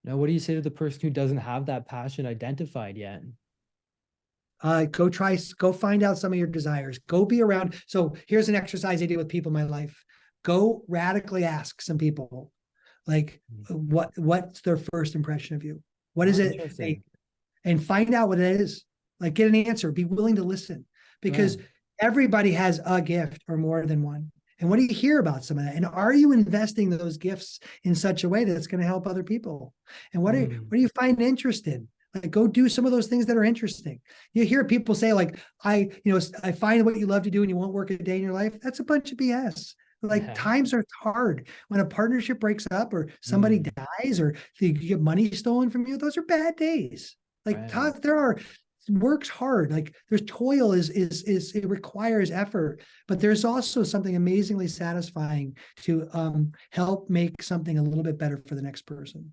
Now, what do you say to the person who doesn't have that passion identified yet? Go find out some of your desires. Go be around. So here's an exercise I do with people in my life. Go radically ask some people, like, what's their first impression of you? What is Oh, it they, interesting. and find out what it is. Like, get an answer. Be willing to listen, because Right. everybody has a gift or more than one. And what do you hear about some of that? And are you investing those gifts in such a way that it's going to help other people? And Mm. what do you find interested? Like, go do some of those things that are interesting. You hear people say, like, I find what you love to do and you won't work a day in your life. That's a bunch of BS. Like, Yeah. times are hard. When a partnership breaks up or somebody Mm. dies or you get money stolen from you, those are bad days. Like, Right. there are, works hard. Like, there's toil, is it requires effort, but there's also something amazingly satisfying to help make something a little bit better for the next person.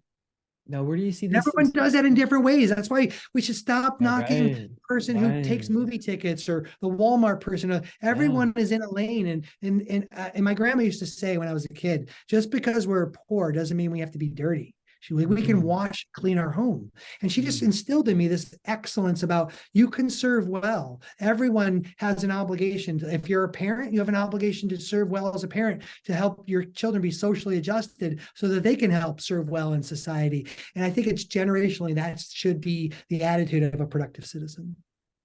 Now, where do you see And these everyone things? does that in different ways. That's why we should stop Yeah, knocking the right. person who takes Right. movie tickets or the Walmart person. Yeah. Everyone is in a lane. And my grandma used to say when I was a kid, just because we're poor doesn't mean we have to be dirty. We can Mm. wash, clean our home. And she just Mm. instilled in me this excellence about, you can serve well. Everyone has an obligation. If you're a parent, you have an obligation to serve well as a parent, to help your children be socially adjusted so that they can help serve well in society. And I think it's generationally, that should be the attitude of a productive citizen.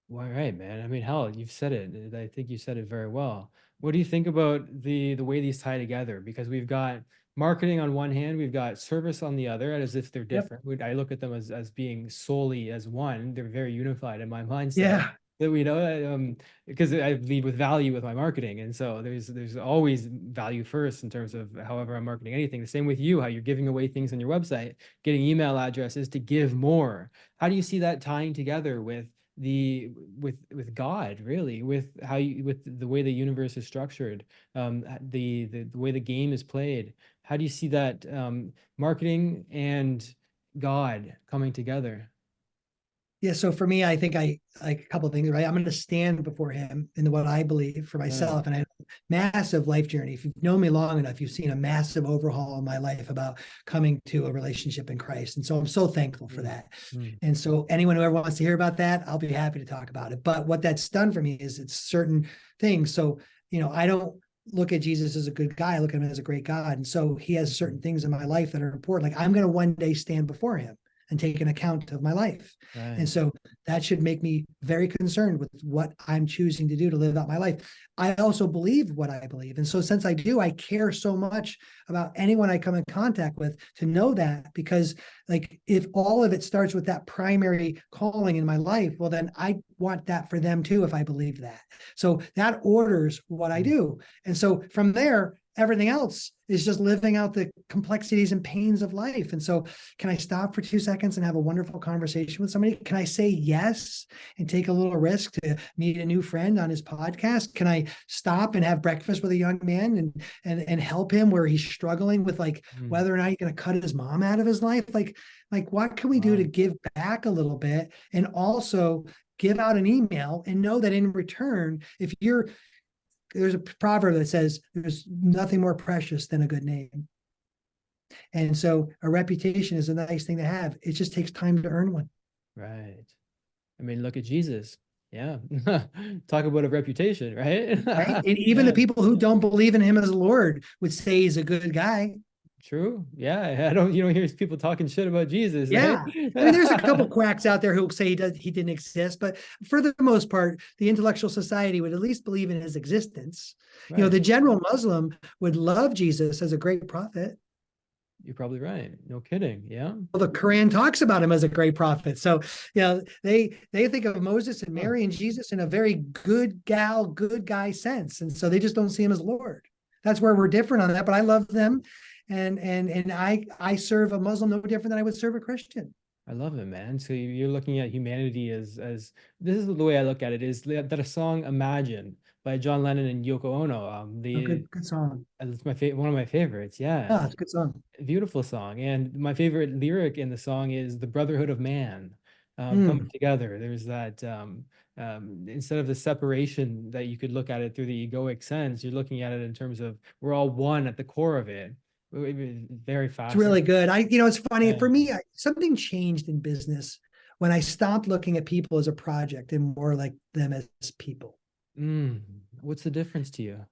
Well, right, man. I mean, hell, you've said it. I think you said it very well. What do you think about the way these tie together? Because we've got marketing on one hand, we've got service on the other, as if they're Yep. different. I look at them as being solely as one. They're very unified in my mindset. Yeah. That we know, because I lead with value with my marketing, and so there's always value first in terms of however I'm marketing anything. The same with you, how you're giving away things on your website, getting email addresses to give more. How do you see that tying together with the with God, really, with how you with the way the universe is structured, the way the game is played? How do you see that marketing and God coming together? Yeah, so for me, I think I like a couple of things, right? I'm going to stand before him in what I believe for Right. myself. And I have a massive life journey. If you've known me long enough, you've seen a massive overhaul in my life about coming to a relationship in Christ. And so I'm so thankful for Mm, that. mm, And so anyone who ever wants to hear about that, I'll be happy to talk about it. But what that's done for me is it's certain things. So, I don't look at Jesus as a good guy, I look at him as a great God. And so he has certain things in my life that are important. Like I'm going to one day stand before him and take an account of my life. And right. so that should make me very concerned with what I'm choosing to do to live out my life. I also believe what I believe. And so since I do, I care so much about anyone I come in contact with to know that, because like if all of it starts with that primary calling in my life, well, then I want that for them too, if I believe that. So that orders what I Mm, do. And so from there, everything else is just living out the complexities and pains of life. And so, can I stop for 2 seconds and have a wonderful conversation with somebody? Can I say yes and take a little risk to meet a new friend on his podcast? Can I stop and have breakfast with a young man and help him where he's struggling with like mm. whether or not he's going to cut his mom out of his life? Like what can we do to Wow. give back a little bit and also give out an email and know that in return, if you're there's a proverb that says there's nothing more precious than a good name. And so a reputation is a nice thing to have. It just takes time to earn one. Right. I mean, look at Jesus. Yeah. Talk about a reputation, Right. right? And even the Yeah. people who don't believe in him as Lord would say he's a good guy. True. Yeah. You don't hear people talking shit about Jesus, right? Yeah. I mean, there's a couple quacks out there who say he didn't exist, but for the most part, the intellectual society would at least believe in his existence. Right. The general Muslim would love Jesus as a great prophet. You're probably right. No kidding. Yeah. Well, the Quran talks about him as a great prophet. So, they think of Moses and Huh. Mary and Jesus in a very good gal, good guy sense. And so they just don't see him as Lord. That's where we're different on that. But I love them. And I serve a Muslim no different than I would serve a Christian. I love it, man. So you're looking at humanity as this is the way I look at it is that a song Imagine by John Lennon and Yoko Ono. Oh, good song. It's one of my favorites. Yeah. Oh, it's a good song. Beautiful song. And my favorite lyric in the song is the brotherhood of man coming Mm, together. There's that instead of the separation that you could look at it through the egoic sense, you're looking at it in terms of we're all one at the core of it. Very it's really fascinating. good. It's funny Yeah. for me. Something changed in business when I stopped looking at people as a project and more like them as people. Mm. What's the difference to you?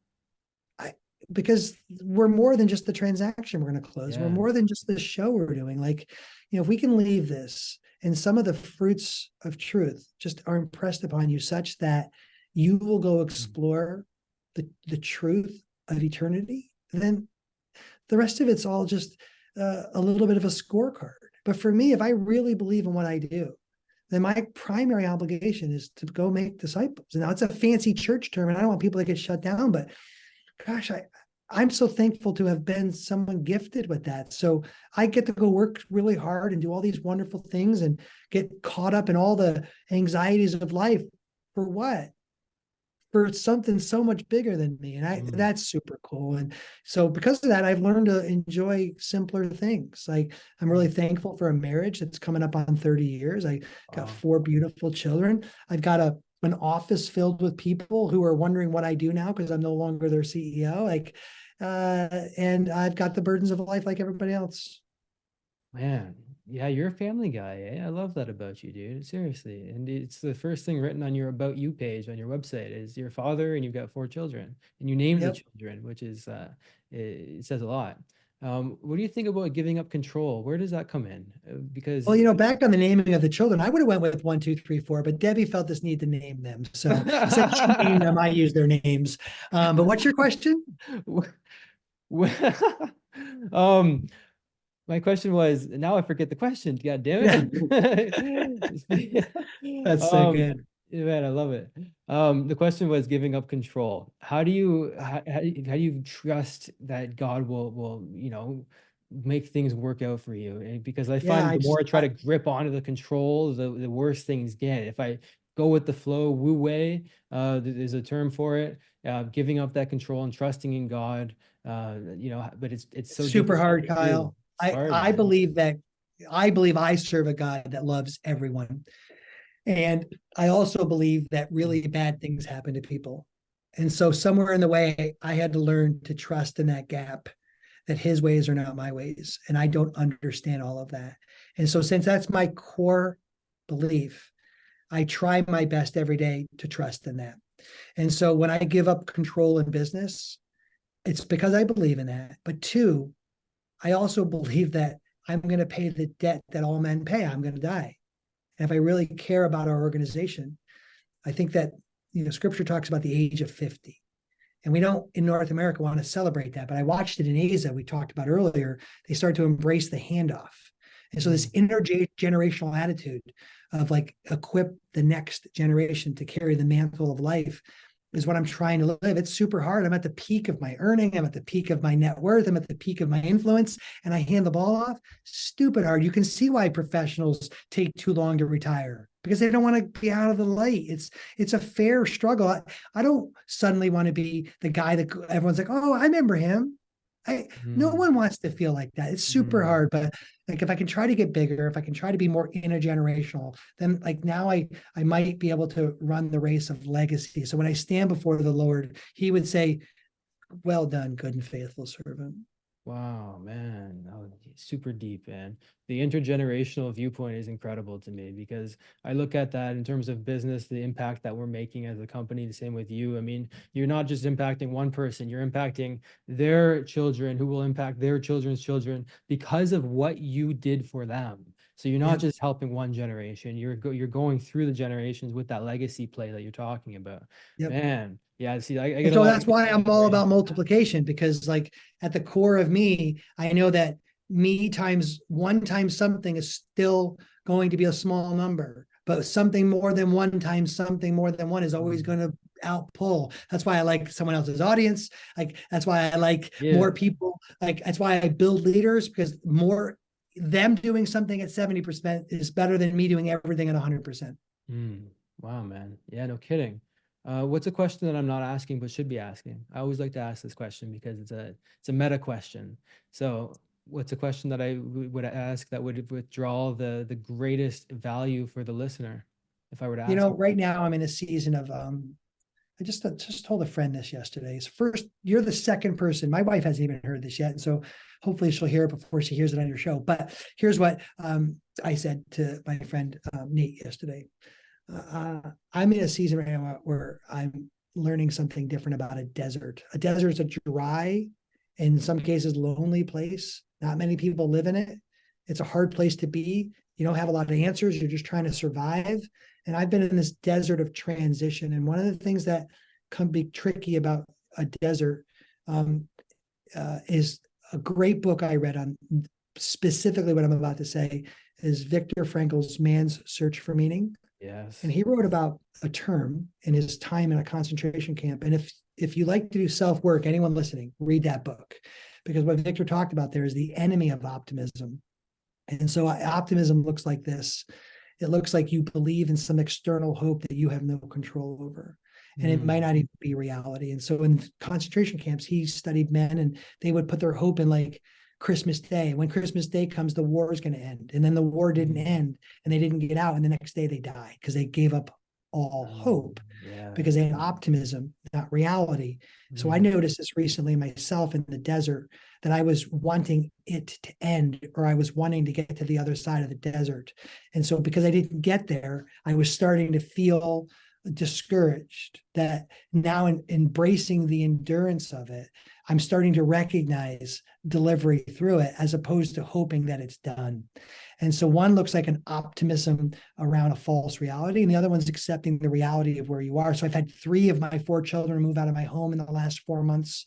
I because we're more than just the transaction we're going to close. We're Yeah. more than just the show we're doing. Like, if we can leave this and some of the fruits of truth just are impressed upon you such that you will go explore the truth of eternity, then the rest of it's all just a little bit of a scorecard. But for me, if I really believe in what I do, then my primary obligation is to go make disciples. And now it's a fancy church term, and I don't want people to get shut down, but gosh, I'm so thankful to have been someone gifted with that. So I get to go work really hard and do all these wonderful things and get caught up in all the anxieties of life for what? For something so much bigger than me. And Mm. that's super cool. And so because of that, I've learned to enjoy simpler things. Like I'm really thankful for a marriage that's coming up on 30 years. I got Wow. 4 beautiful children. I've got an office filled with people who are wondering what I do now because I'm no longer their CEO. And I've got the burdens of life like everybody else. Man, yeah, you're a family guy, eh? I love that about you, dude. Seriously. And it's the first thing written on your About You page on your website is your father and you've got 4 children. And you named the Yep. children, which is it says a lot. What do you think about giving up control? Where does that come in? Because Well, back on the naming of the children, I would have went with 1, 2, 3, 4, but Debbie felt this need to name them. So since she named them, I use their names. But what's your question? um my question was, now I forget the question. God Yeah, damn it. that's so good. Yeah, man, I love it. The question was giving up control. How do you trust that God will, make things work out for you? And because I Yeah, find the more I try to grip onto the control, the worse things get. If I go with the flow, wu wei, there's a term for it, giving up that control and trusting in God. But it's so super difficult hard, to do. Kyle. It's hard, I man. believe I serve a God that loves everyone. And I also believe that really bad things happen to people. And so somewhere in the way, I had to learn to trust in that gap, that his ways are not my ways. And I don't understand all of that. And so since that's my core belief, I try my best every day to trust in that. And so when I give up control in business, it's because I believe in that. But two, I also believe that I'm going to pay the debt that all men pay. I'm going to die. And if I really care about our organization, I think that, scripture talks about the age of 50. And we don't in North America want to celebrate that. But I watched it in Asia, we talked about earlier. They start to embrace the handoff. And so this intergenerational attitude of like equip the next generation to carry the mantle of life is what I'm trying to live. It's super hard. I'm at the peak of my earning. I'm at the peak of my net worth. I'm at the peak of my influence, and I hand the ball off. Stupid hard. You can see why professionals take too long to retire, because they don't want to be out of the light. It's a fair struggle. I don't suddenly want to be the guy that everyone's like, oh, I remember him. No one wants to feel like that. It's super hard, but like if I can try to get bigger, if I can try to be more intergenerational, then like now I might be able to run the race of legacy. So when I stand before the Lord, he would say, well done, good and faithful servant. Wow, man. Oh, super deep, man. The intergenerational viewpoint is incredible to me, because I look at that in terms of business, the impact that we're making as a company, the same with you. I mean, you're not just impacting one person, you're impacting their children who will impact their children's children because of what you did for them. So you're not Yep. just helping one generation, you're going through the generations with that legacy play that you're talking about. Yep. Man, yeah, see, I And get a so lot of that's why I'm all about inspiration. multiplication, because like at the core of me, I know that me times one times something is still going to be a small number, but something more than one times something more than one is always going to outpull. That's why I like someone else's audience. Like that's why I like Yeah. more people. Like that's why I build leaders, because more them doing something at 70% is better than me doing everything at 100%. Wow, man. Yeah, no kidding. What's a question that I'm not asking but should be asking? I always like to ask this question because it's a meta question. So, what's a question that I would ask that would withdraw the greatest value for the listener if I were to ask you? Right now I'm in a season of I just told a friend this yesterday. It's first, you're the second person. My wife hasn't even heard this yet, and so hopefully she'll hear it before she hears it on your show. But here's what I said to my friend Nate yesterday. I'm in a season right now where I'm learning something different about a desert. A desert is a dry, in some cases, lonely place. Not many people live in it. It's a hard place to be. You don't have a lot of answers. You're just trying to survive. And I've been in this desert of transition. And one of the things that can be tricky about a desert is a great book I read on specifically what I'm about to say is Viktor Frankl's Man's Search for Meaning. Yes. And he wrote about a term in his time in a concentration camp. And if you like to do self-work, anyone listening, read that book. Because what Victor talked about there is the enemy of optimism. And so optimism looks like this. It looks like you believe in some external hope that you have no control over. And it might not even be reality. And so in concentration camps, he studied men, and they would put their hope in like Christmas Day. When Christmas Day comes, the war is going to end. And then the war didn't end, and they didn't get out. And the next day they died because they gave up all hope, because they had optimism, not reality. So I noticed this recently myself in the desert, that I was wanting it to end, or I was wanting to get to the other side of the desert. And so because I didn't get there, I was starting to feel discouraged. That now in embracing the endurance of it, I'm starting to recognize delivery through it, as opposed to hoping that it's done. And so one looks like an optimism around a false reality, and the other one's accepting the reality of where you are. So I've had 3 of my 4 children move out of my home in the last 4 months.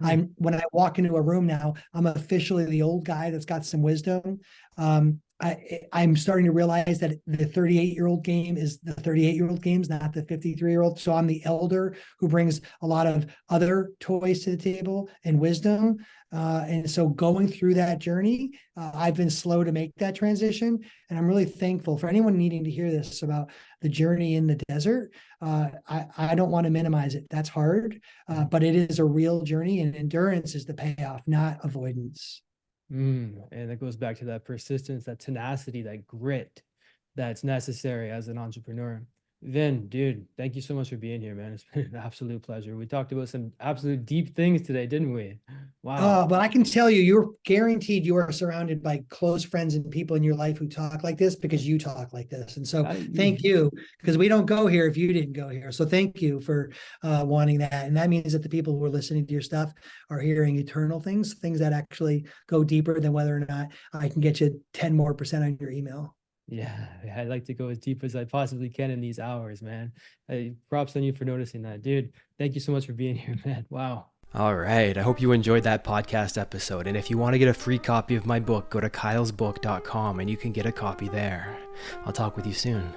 When I walk into a room now, I'm officially the old guy that's got some wisdom. I'm starting to realize that the 38-year-old game is the 38-year-old games, not the 53-year-old. So I'm the elder who brings a lot of other toys to the table and wisdom. And so going through that journey, I've been slow to make that transition. And I'm really thankful for anyone needing to hear this about the journey in the desert. I don't want to minimize it. That's hard, but it is a real journey, and endurance is the payoff, not avoidance. And it goes back to that persistence, that tenacity, that grit. that's necessary as an entrepreneur. Vin, dude, thank you so much for being here, man. It's been an absolute pleasure. We talked about some absolute deep things today, didn't we? Wow. But I can tell you, you're guaranteed you are surrounded by close friends and people in your life who talk like this because you talk like this. And so thank you, because we don't go here if you didn't go here. So thank you for wanting that. And that means that the people who are listening to your stuff are hearing eternal things, things that actually go deeper than whether or not I can get you 10% more on your email. Yeah, I'd like to go as deep as I possibly can in these hours, man. Props on you for noticing that, dude. Thank you so much for being here, man. Wow. All right. I hope you enjoyed that podcast episode. And if you want to get a free copy of my book, go to kylesbook.com and you can get a copy there. I'll talk with you soon.